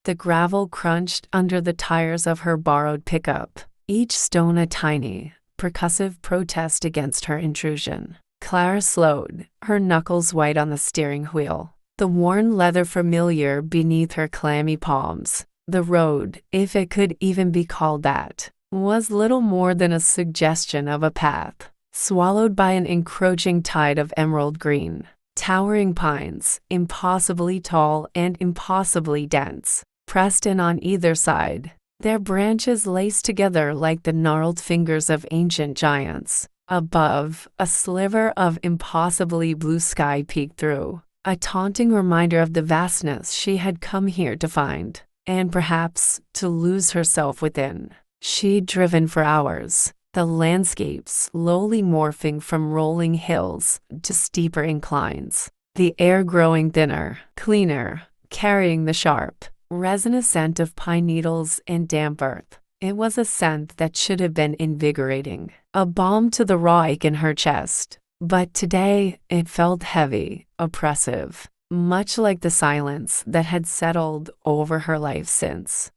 The gravel crunched under the tires of her borrowed pickup, each stone a tiny, percussive protest against her intrusion. Clara slowed, her knuckles white on the steering wheel, the worn leather familiar beneath her clammy palms. The road, if it could even be called that, was little more than a suggestion of a path, swallowed by an encroaching tide of emerald green. Towering pines, impossibly tall and impossibly dense, pressed in on either side, their branches laced together like the gnarled fingers of ancient giants. Above, a sliver of impossibly blue sky peeked through, a taunting reminder of the vastness she had come here to find, and perhaps to lose herself within. She'd driven for hours, the landscape slowly morphing from rolling hills to steeper inclines, the air growing thinner, cleaner, carrying the sharp, resinous scent of pine needles and damp earth. It was a scent that should have been invigorating, a balm to the raw ache in her chest. But today, it felt heavy, oppressive, much like the silence that had settled over her life since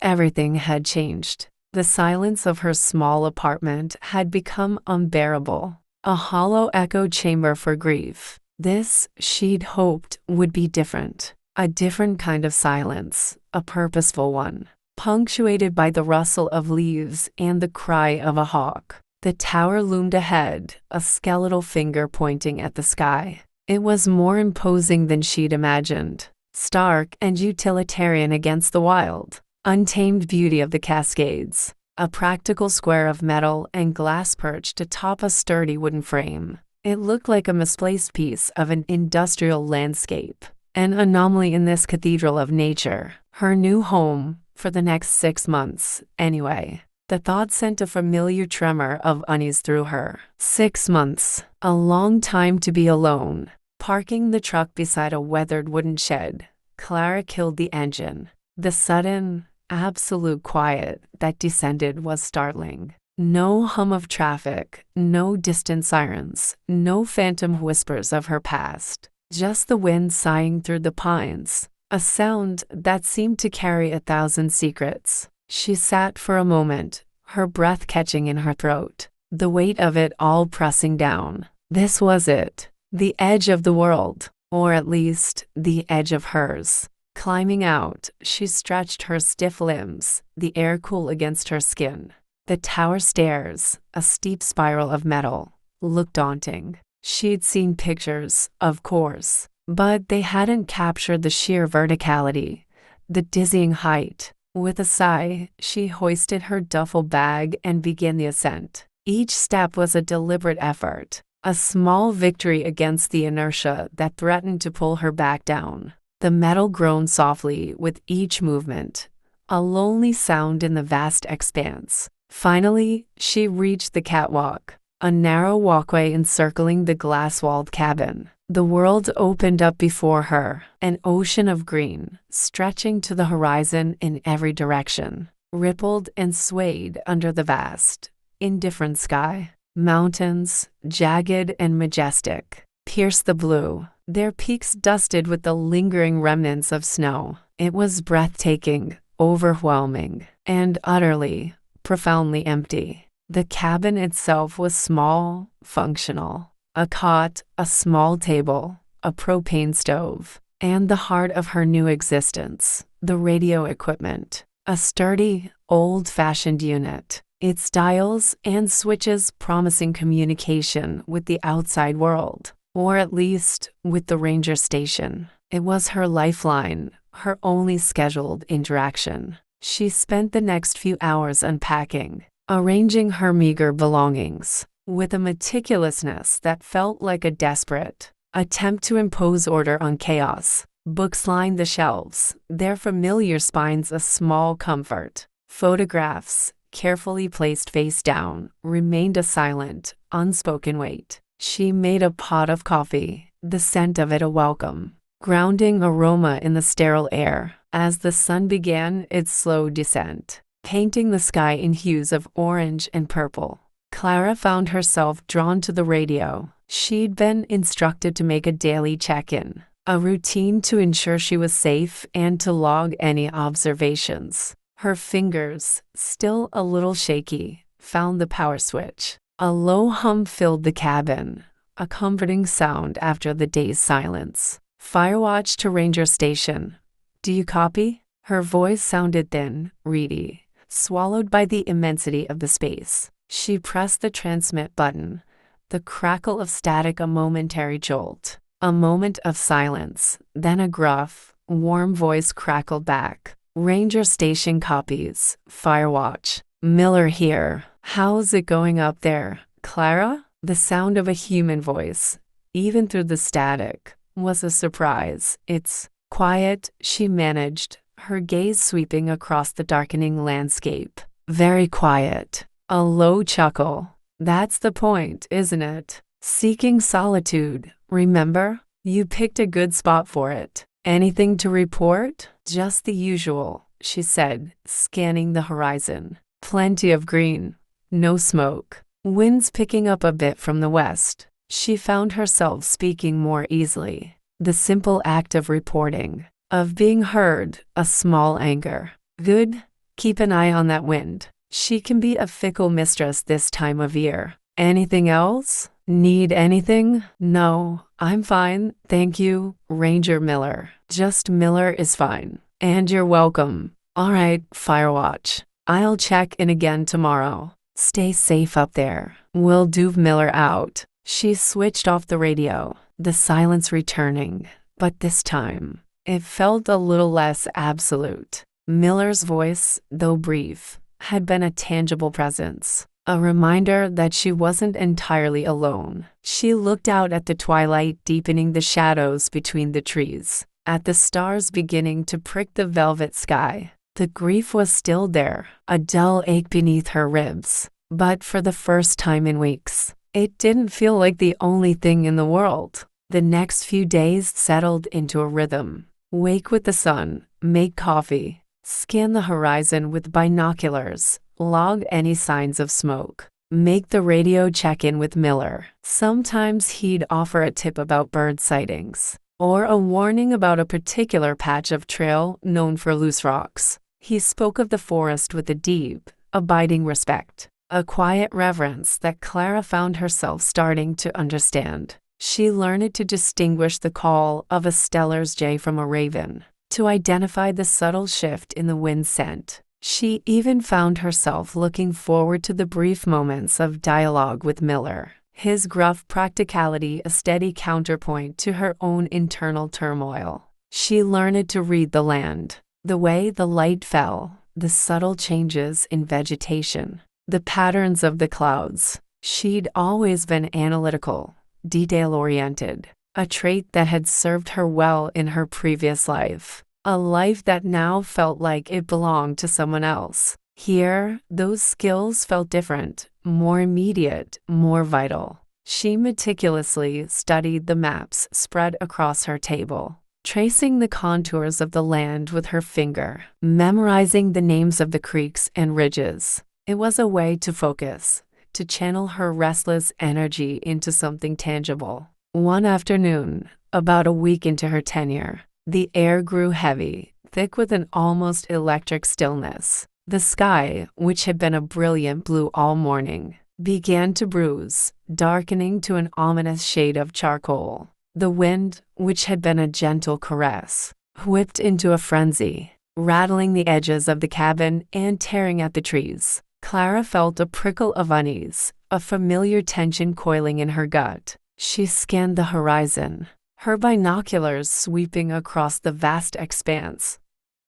everything had changed. The silence of her small apartment had become unbearable, a hollow echo chamber for grief. This, she'd hoped, would be different. A different kind of silence, a purposeful one, punctuated by the rustle of leaves and the cry of a hawk. The tower loomed ahead, a skeletal finger pointing at the sky. It was more imposing than she'd imagined, stark and utilitarian against the wild, untamed beauty of the Cascades, a practical square of metal and glass perched atop a sturdy wooden frame. It looked like a misplaced piece of an industrial landscape, an anomaly in this cathedral of nature, her new home, for the next 6 months, anyway. The thought sent a familiar tremor of unease through her. 6 months, a long time to be alone. Parking the truck beside a weathered wooden shed, Clara killed the engine. The sudden, absolute quiet that descended was startling. No hum of traffic, no distant sirens, no phantom whispers of her past. Just the wind sighing through the pines, a sound that seemed to carry 1,000 secrets. She sat for a moment, her breath catching in her throat, the weight of it all pressing down. This was it, the edge of the world, or at least, the edge of hers. Climbing out, she stretched her stiff limbs, the air cool against her skin. The tower stairs, a steep spiral of metal, looked daunting. She'd seen pictures, of course, but they hadn't captured the sheer verticality, the dizzying height. With a sigh, she hoisted her duffel bag and began the ascent. Each step was a deliberate effort, a small victory against the inertia that threatened to pull her back down. The metal groaned softly with each movement, a lonely sound in the vast expanse. Finally, she reached the catwalk, a narrow walkway encircling the glass-walled cabin. The world opened up before her, an ocean of green, stretching to the horizon in every direction, rippled and swayed under the vast, indifferent sky. Mountains, jagged and majestic, pierced the blue, their peaks dusted with the lingering remnants of snow. It was breathtaking, overwhelming, and utterly, profoundly empty. The cabin itself was small, functional. A cot, a small table, a propane stove, and the heart of her new existence, the radio equipment. A sturdy, old-fashioned unit, its dials and switches promising communication with the outside world, or at least with the ranger station. It was her lifeline, her only scheduled interaction. She spent the next few hours unpacking, arranging her meager belongings, with a meticulousness that felt like a desperate attempt to impose order on chaos. Books lined the shelves, their familiar spines a small comfort. Photographs, carefully placed face down, remained a silent, unspoken weight. She made a pot of coffee, the scent of it a welcome, grounding aroma in the sterile air, as the sun began its slow descent, painting the sky in hues of orange and purple. Clara found herself drawn to the radio. She'd been instructed to make a daily check-in, a routine to ensure she was safe and to log any observations. Her fingers, still a little shaky, found the power switch. A low hum filled the cabin, a comforting sound after the day's silence. "Firewatch to Ranger Station. Do you copy?" Her voice sounded thin, reedy, swallowed by the immensity of the space. She pressed the transmit button, the crackle of static a momentary jolt. A moment of silence, then a gruff, warm voice crackled back. "Ranger Station copies. Firewatch. Miller here. How's it going up there, Clara?" The sound of a human voice, even through the static, was a surprise. "It's quiet," she managed, her gaze sweeping across the darkening landscape. "Very quiet." A low chuckle. "That's the point, isn't it? Seeking solitude, remember? You picked a good spot for it. Anything to report?" "Just the usual," she said, scanning the horizon. "Plenty of green. No smoke. Winds picking up a bit from the west." She found herself speaking more easily. The simple act of reporting, of being heard, a small anger. "Good. Keep an eye on that wind. She can be a fickle mistress this time of year." "Anything else? Need anything?" "No, I'm fine, thank you, Ranger Miller." "Just Miller is fine." "And you're welcome." "All right, Firewatch. I'll check in again tomorrow. Stay safe up there." "Will do." Miller out. She switched off the radio, the silence returning, but this time, it felt a little less absolute. Miller's voice, though brief, had been a tangible presence, a reminder that she wasn't entirely alone. She looked out at the twilight deepening the shadows between the trees, at the stars beginning to prick the velvet sky. The grief was still there, a dull ache beneath her ribs, but for the first time in weeks, it didn't feel like the only thing in the world. The next few days settled into a rhythm. Wake with the sun, make coffee, scan the horizon with binoculars, log any signs of smoke, make the radio check-in with Miller. Sometimes he'd offer a tip about bird sightings, or a warning about a particular patch of trail known for loose rocks. He spoke of the forest with a deep, abiding respect, a quiet reverence that Clara found herself starting to understand. She learned to distinguish the call of a Steller's jay from a raven, to identify the subtle shift in the wind scent. She even found herself looking forward to the brief moments of dialogue with Miller, his gruff practicality a steady counterpoint to her own internal turmoil. She learned to read the land, the way the light fell, the subtle changes in vegetation, the patterns of the clouds. She'd always been analytical, detail-oriented, a trait that had served her well in her previous life, a life that now felt like it belonged to someone else. Here, those skills felt different, more immediate, more vital. She meticulously studied the maps spread across her table, tracing the contours of the land with her finger, memorizing the names of the creeks and ridges. It was a way to focus, to channel her restless energy into something tangible. One afternoon, about a week into her tenure, the air grew heavy, thick with an almost electric stillness. The sky, which had been a brilliant blue all morning, began to bruise, darkening to an ominous shade of charcoal. The wind, which had been a gentle caress, whipped into a frenzy, rattling the edges of the cabin and tearing at the trees. Clara felt a prickle of unease, a familiar tension coiling in her gut. She scanned the horizon, her binoculars sweeping across the vast expanse.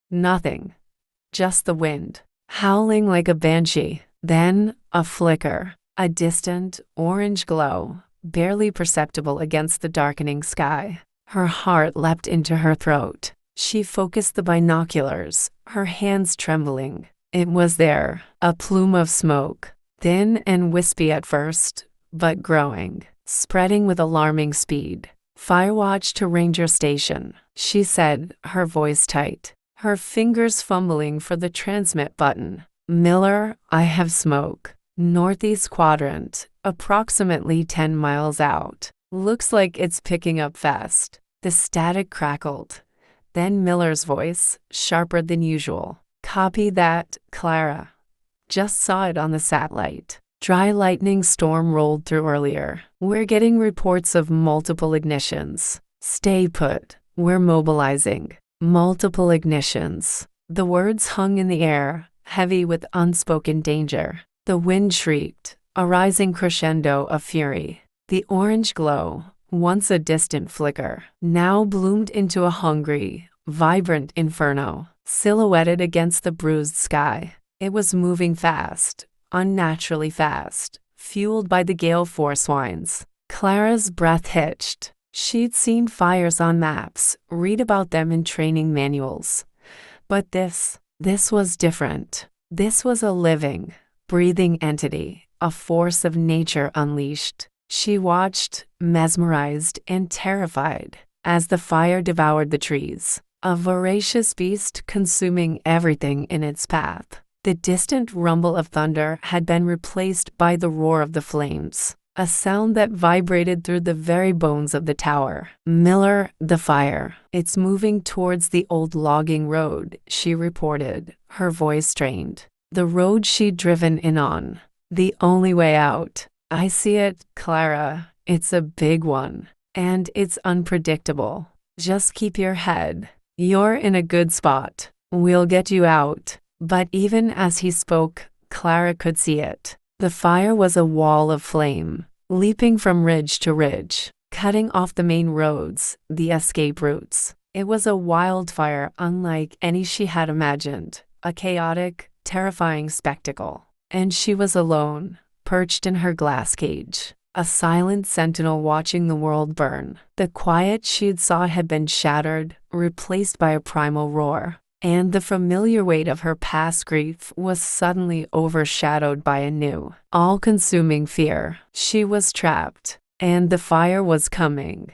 Nothing. Just the wind, howling like a banshee. Then, a flicker, a distant, orange glow, barely perceptible against the darkening sky. Her heart leapt into her throat. She focused the binoculars, her hands trembling. It was there, a plume of smoke, thin and wispy at first, but growing, spreading with alarming speed. "Firewatch to Ranger Station," she said, her voice tight, her fingers fumbling for the transmit button. "Miller, I have smoke. Northeast quadrant, approximately 10 miles out. Looks like it's picking up fast." The static crackled. Then Miller's voice, sharper than usual. "Copy that, Clara. Just saw it on the satellite. Dry lightning storm rolled through earlier. We're getting reports of multiple ignitions. Stay put. We're mobilizing." Multiple ignitions. The words hung in the air, heavy with unspoken danger. The wind shrieked, a rising crescendo of fury. The orange glow, once a distant flicker, now bloomed into a hungry, vibrant inferno, silhouetted against the bruised sky. It was moving fast, unnaturally fast, fueled by the gale force winds. Clara's breath hitched. She'd seen fires on maps, read about them in training manuals. But this was different. This was a living, breathing entity, a force of nature unleashed. She watched, mesmerized and terrified, as the fire devoured the trees, a voracious beast consuming everything in its path. The distant rumble of thunder had been replaced by the roar of the flames, a sound that vibrated through the very bones of the tower. "Miller, the fire. It's moving towards the old logging road," she reported, her voice strained. The road she'd driven in on. The only way out. "I see it, Clara. It's a big one. And it's unpredictable. Just keep your head. You're in a good spot. We'll get you out." But even as he spoke, Clara could see it. The fire was a wall of flame, leaping from ridge to ridge, cutting off the main roads, the escape routes. It was a wildfire unlike any she had imagined, a chaotic, terrifying spectacle. And she was alone, perched in her glass cage, a silent sentinel watching the world burn. The quiet she'd sought had been shattered, replaced by a primal roar. And the familiar weight of her past grief was suddenly overshadowed by a new, all-consuming fear. She was trapped, and the fire was coming.